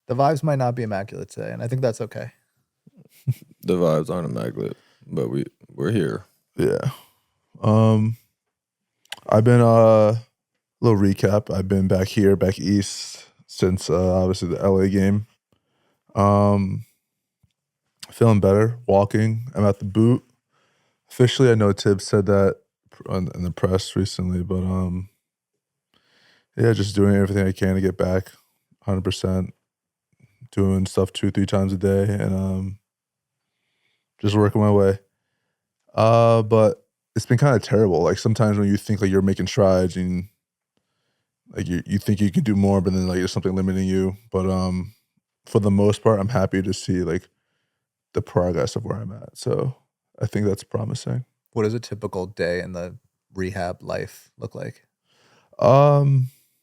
The vibes might not be immaculate today, and I think that's okay. The vibes aren't immaculate, but we're here. Yeah. I've been little recap. I've been back east since obviously the LA game. Feeling better, walking. I'm at the boot. Officially, I know Tibbs said that in the press recently, but yeah, just doing everything I can to get back 100%, doing stuff 2-3 times a day, and just working my way. But it's been kind of terrible. Like sometimes when you think like you're making strides and like you think you can do more, but then like there's something limiting you. But for the most part, I'm happy to see like the progress of where I'm at. So I think that's promising. What does a typical day in the rehab life look like?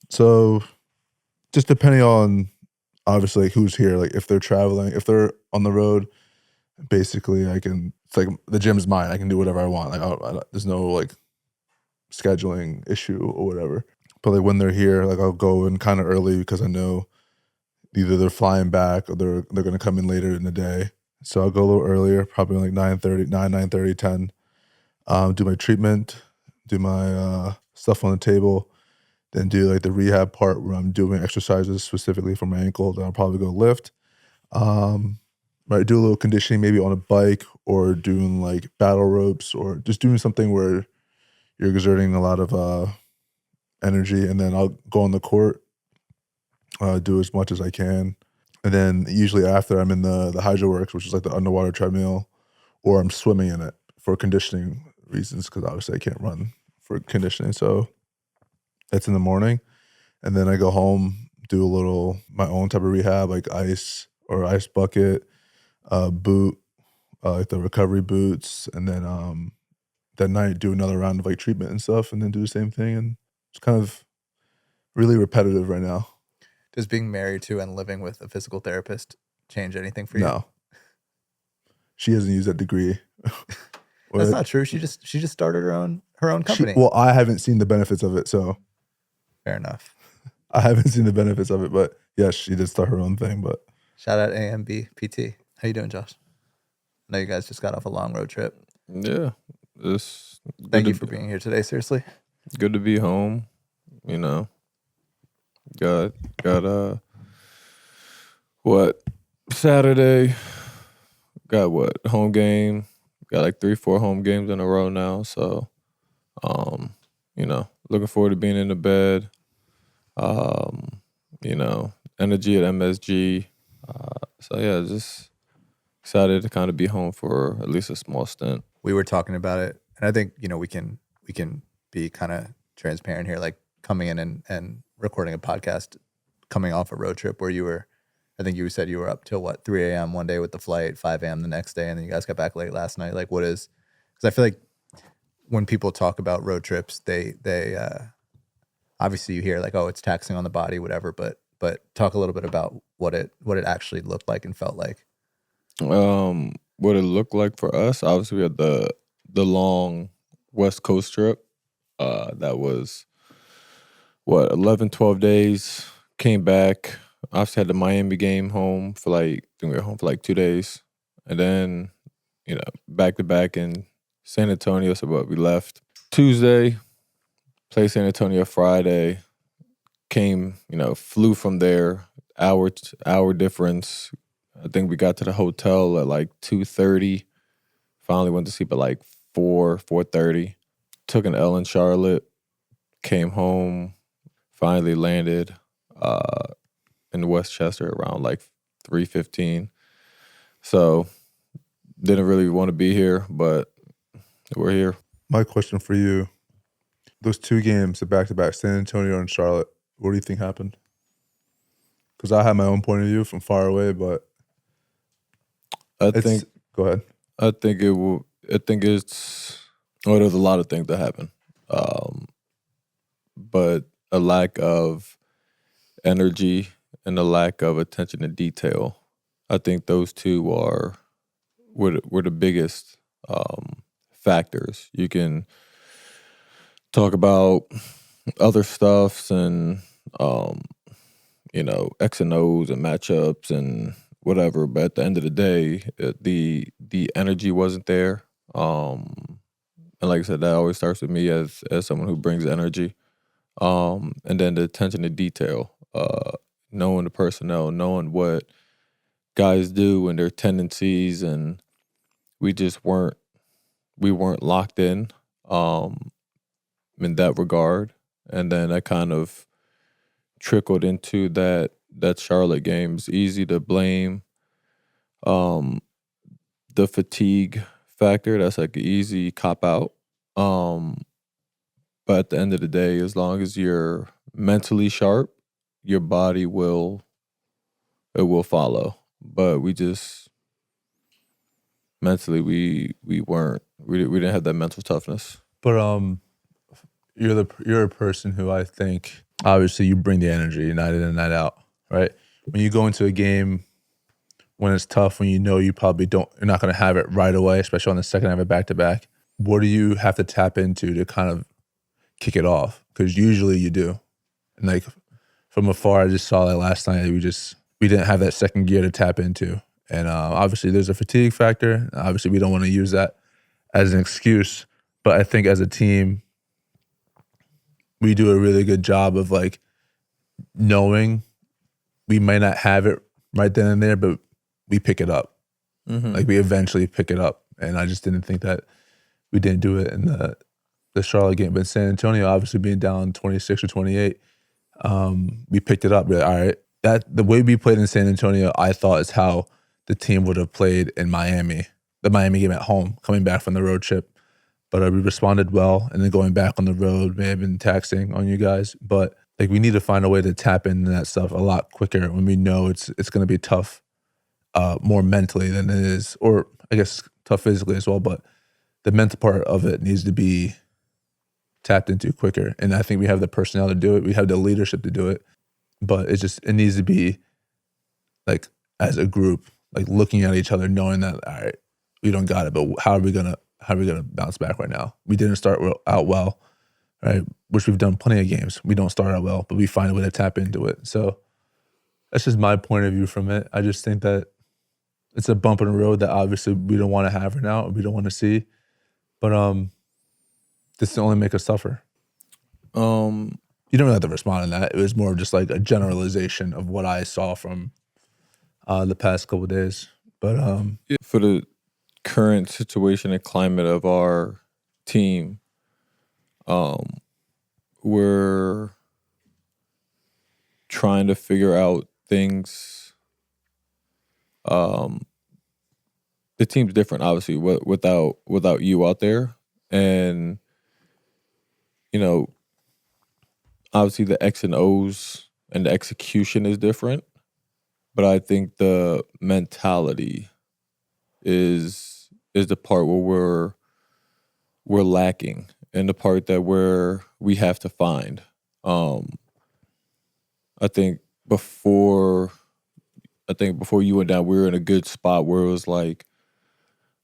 So just depending on obviously like who's here, like if they're traveling, if they're on the road, basically it's like the gym's mine. I can do whatever I want. Like there's no like scheduling issue or whatever. But like when they're here, like I'll go in kind of early because I know either they're flying back or they're gonna come in later in the day. So I'll go a little earlier, probably like 9:30, 10. Do my treatment, do my stuff on the table, then do like the rehab part where I'm doing exercises specifically for my ankle. Then I'll probably go lift. Might do a little conditioning maybe on a bike or doing like battle ropes or just doing something where you're exerting a lot of energy, and then I'll go on the court, do as much as I can. And then usually after I'm in the HydroWorks, which is like the underwater treadmill, or I'm swimming in it for conditioning reasons because obviously I can't run for conditioning. So that's in the morning. And then I go home, do a little my own type of rehab, like ice or ice bucket, boot, like the recovery boots, and then that night do another round of like treatment and stuff, and then do the same thing. And it's kind of really repetitive right now. Does being married to and living with a physical therapist change anything for you? No. She hasn't used that degree. That's not true. She just started her own company. Well, I haven't seen the benefits of it, so fair enough. I haven't seen the benefits of it, but yes, she did start her own thing. But shout out AMB PT. How you doing, Josh? I know you guys just got off a long road trip. Yeah. Thank you for being here today, seriously. Good to be home, you know. Got Saturday, got home game, got like 3-4 home games in a row now, so you know, looking forward to being in the bed. You know, energy at MSG. So yeah, just excited to kind of be home for at least a small stint. We were talking about it, and I think, you know, we can be kind of transparent here, like coming in and recording a podcast coming off a road trip where I think you said you were up till 3 a.m. one day with the flight, 5 a.m. the next day, and then you guys got back late last night. Like because I feel like when people talk about road trips, they obviously you hear like, oh, it's taxing on the body, whatever, but talk a little bit about what it actually looked like and felt like. What it looked like for us, obviously we had the long West Coast trip. That was 11, 12 days. Came back. Obviously had the Miami game home for I think we were home for 2 days. And then, you know, back to back in San Antonio. So we left Tuesday, played San Antonio Friday, came, you know, flew from there, hour difference. I think we got to the hotel at 2:30. Finally went to sleep at 4:30. Took an L in Charlotte, came home, finally landed in Westchester around 3:15. So didn't really want to be here, but we're here. My question for you, those 2 games, the back-to-back, San Antonio and Charlotte, what do you think happened? Because I have my own point of view from far away, but go ahead. I think there's a lot of things that happen. But a lack of energy and a lack of attention to detail. I think those two were the biggest factors. You can talk about other stuffs and X and O's and matchups and whatever. But at the end of the day, the energy wasn't there. And like I said, that always starts with me as someone who brings energy. And then the attention to detail, knowing the personnel, knowing what guys do and their tendencies, and we weren't locked in that regard. And then that kind of trickled into that Charlotte game. It's easy to blame the fatigue factor. That's like an easy cop out. But at the end of the day, as long as you're mentally sharp, your body will follow. But we just mentally we didn't have that mental toughness. But you're a person who I think obviously you bring the energy night in and night out, right? When you go into a game when it's tough, when you probably you're not going to have it right away, especially on the second half of back-to-back, what do you have to tap into to kind of kick it off? Because usually you do. And like from afar, I just saw that last night. We didn't have that second gear to tap into. And obviously there's a fatigue factor. Obviously we don't want to use that as an excuse. But I think as a team, we do a really good job of like knowing we might not have it right then and there, but we pick it up. Mm-hmm. Like we eventually pick it up. And I just didn't think that we didn't do it in the Charlotte game. But San Antonio, obviously being down 26 or 28, we picked it up. We're like, all right, the way we played in San Antonio, I thought is how the team would have played in Miami, the Miami game at home, coming back from the road trip. But we responded well, and then going back on the road may have been taxing on you guys. But like we need to find a way to tap into that stuff a lot quicker when we know it's going to be tough, more mentally than it is, or I guess tough physically as well. But the mental part of it needs to be tapped into quicker. And I think we have the personnel to do it. We have the leadership to do it. But it needs to be like as a group, like looking at each other, knowing that, all right, we don't got it, but how are we gonna bounce back right now? We didn't start out well, right? Which we've done plenty of games. We don't start out well, but we find a way to tap into it. So that's just my point of view from it. I just think that it's a bump in the road that obviously we don't want to have right now. We don't want to see. But this will only make us suffer. You don't really have to respond to that. It was more of just like a generalization of what I saw from the past couple of days. But for the current situation and climate of our team, we're trying to figure out things. The team's different, obviously, without you out there, and obviously the X and O's and the execution is different, but I think the mentality is the part where we're lacking, and the part that we have to find. I think before you went down, we were in a good spot where it was like,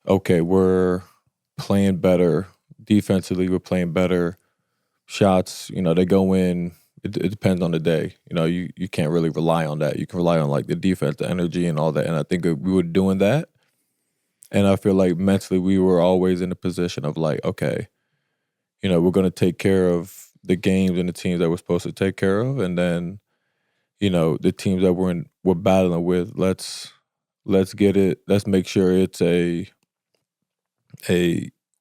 okay, we're playing better defensively. We're playing better. Shots, they go in. It depends on the day. You can't really rely on that. You can rely on like the defense, the energy, and all that. And I think we were doing that. And I feel like mentally we were always in a position of like, okay, we're going to take care of the games and the teams that we're supposed to take care of, and then, the teams that we're battling with, let's get it. Let's make sure it's a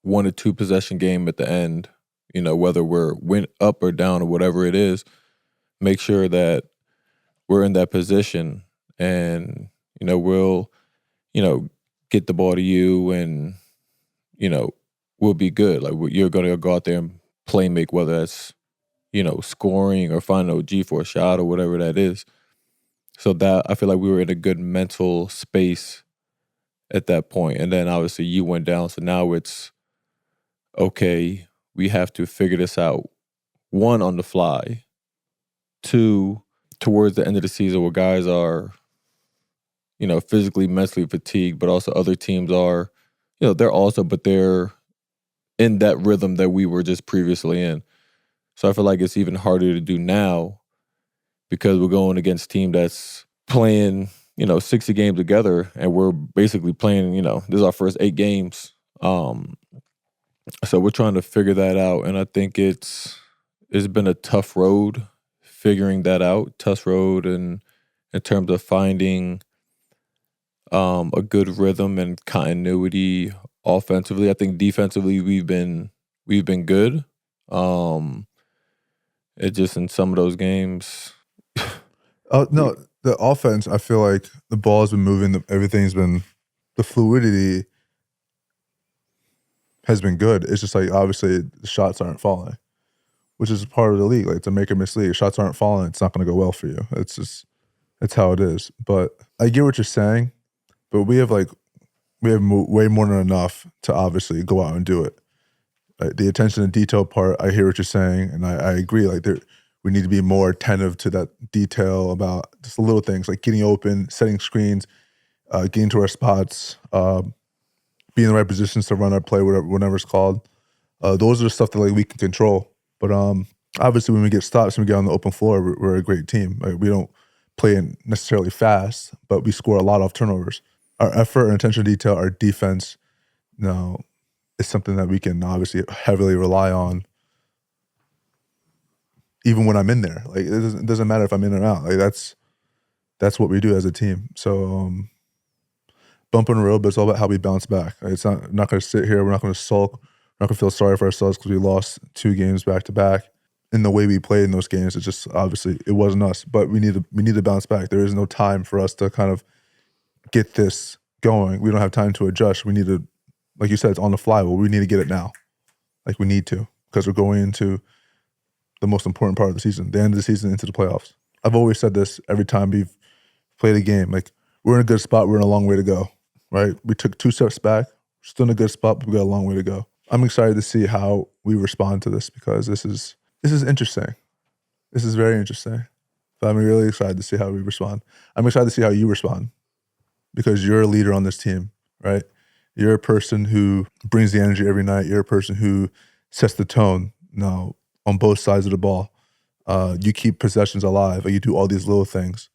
1 or 2 possession game at the end. Whether we're win up or down or whatever it is, make sure that we're in that position, and we'll get the ball to you, and we'll be good. Like you're gonna go out there and play make, whether that's scoring or finding OG for a shot or whatever that is. So that I feel like we were in a good mental space at that point. And then obviously you went down, so now it's okay. We have to figure this out. 1, on the fly. 2, towards the end of the season where guys are, physically, mentally fatigued, but also other teams are, but they're in that rhythm that we were just previously in. So I feel like it's even harder to do now because we're going against a team that's playing, 60 games together, and we're basically playing, this is our first 8 games. So we're trying to figure that out, and I think it's been a tough road figuring that out. Tough road in terms of finding a good rhythm and continuity offensively. I think defensively we've been good. It just in some of those games. Oh no, the offense. I feel like the ball's been moving. Everything's been, the fluidity has been good. It's just like obviously the shots aren't falling, which is part of the league. Like it's a make or miss league. If shots aren't falling, it's not going to go well for you. It's how it is. But I get what you're saying. But we have way more than enough to obviously go out and do it. The attention to detail part, I hear what you're saying, and I agree. Like we need to be more attentive to that detail about just the little things like getting open, setting screens, getting to our spots, being in the right positions to run our play, whatever it's called. Those are the stuff that like we can control. But obviously, when we get stops and we get on the open floor, we're a great team. Like, we don't play necessarily fast, but we score a lot off turnovers. Our effort and attention to detail, our defense, is something that we can obviously heavily rely on. Even when I'm in there, like it doesn't matter if I'm in or out. Like that's what we do as a team. So bump on the road, but it's all about how we bounce back. Like, it's not going to sit here. We're not going to sulk. We're not going to feel sorry for ourselves because we lost 2 games back to back. In the way we played in those games, it's just obviously it wasn't us. But we need to bounce back. There is no time for us to kind of get this going. We don't have time to adjust. We need to, like you said, it's on the fly. Well, we need to get it now. Like we need to, because we're going into the most important part of the season, the end of the season into the playoffs. I've always said this every time we've played a game. Like we're in a good spot. We're in a long way to go, right? We took 2 steps back. We're still in a good spot, but we got a long way to go. I'm excited to see how we respond to this because this is interesting. This is very interesting. So I'm really excited to see how we respond. I'm excited to see how you respond because you're a leader on this team, right? You're a person who brings the energy every night. You're a person who sets the tone now on both sides of the ball. You keep possessions alive. You do all these little things,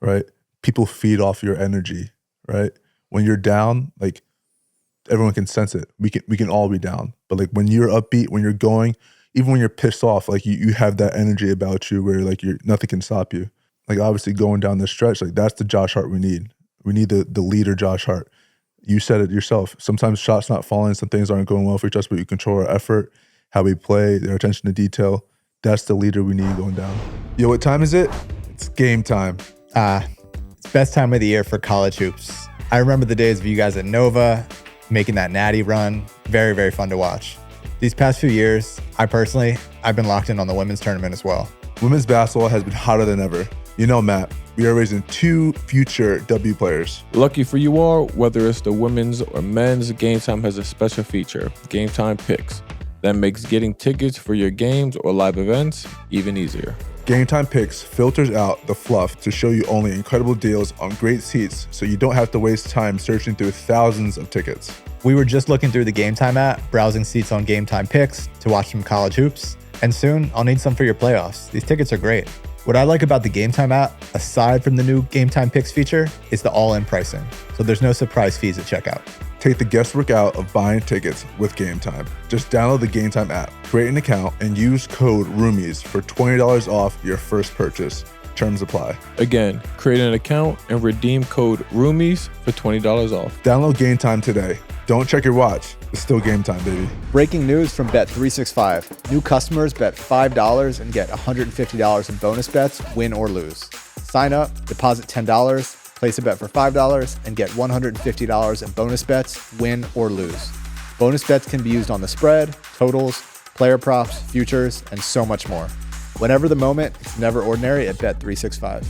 right? People feed off your energy, right? When you're down, like everyone can sense it. We can all be down. But like when you're upbeat, when you're going, even when you're pissed off, like you have that energy about you where like nothing can stop you. Like obviously going down this stretch, like that's the Josh Hart we need. We need the leader Josh Hart. You said it yourself. Sometimes shots not falling, some things aren't going well for us, but you control our effort, how we play, their attention to detail. That's the leader we need going down. Yo, what time is it? It's game time. It's best time of the year for college hoops. I remember the days of you guys at Nova making that natty run. Very, very fun to watch. These past few years, I've been locked in on the women's tournament as well. Women's basketball has been hotter than ever. You know, Matt, we are raising 2 future W players. Lucky for you all, whether it's the women's or men's, Game Time has a special feature, Game Time Picks, that makes getting tickets for your games or live events even easier. Game Time Picks filters out the fluff to show you only incredible deals on great seats so you don't have to waste time searching through thousands of tickets. We were just looking through the Game Time app, browsing seats on Game Time Picks to watch some college hoops, and soon I'll need some for your playoffs. These tickets are great. What I like about the Game Time app, aside from the new Game Time Picks feature, is the all-in pricing. So there's no surprise fees at checkout. Take the guesswork out of buying tickets with Game Time. Just download the Game Time app, create an account, and use code ROOMIES for $20 off your first purchase. Terms apply. Again, create an account and redeem code ROOMIES for $20 off. Download Game Time today. Don't check your watch. It's still game time, baby. Breaking news from Bet365. New customers bet $5 and get $150 in bonus bets, win or lose. Sign up, deposit $10, place a bet for $5, and get $150 in bonus bets, win or lose. Bonus bets can be used on the spread, totals, player props, futures, and so much more. Whenever the moment, it's never ordinary at Bet365.